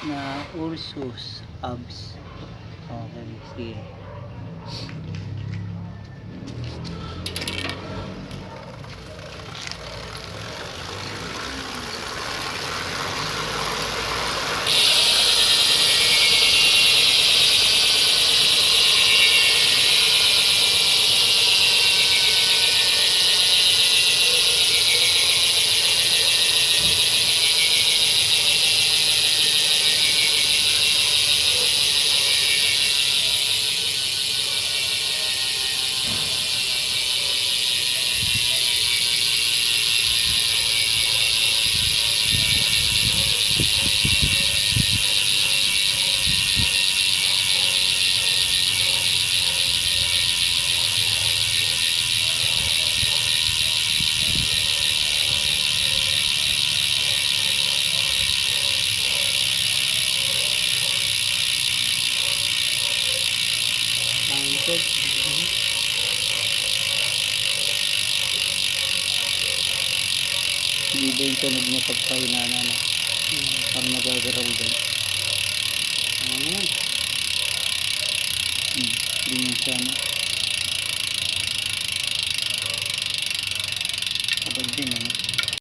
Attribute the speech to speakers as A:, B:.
A: na Ursus abs. Okay, sige. Hindi ba yung tunog niya pagpahinana na? Parang nagagaraw din. Hindi mo siya na. Kapag din ano.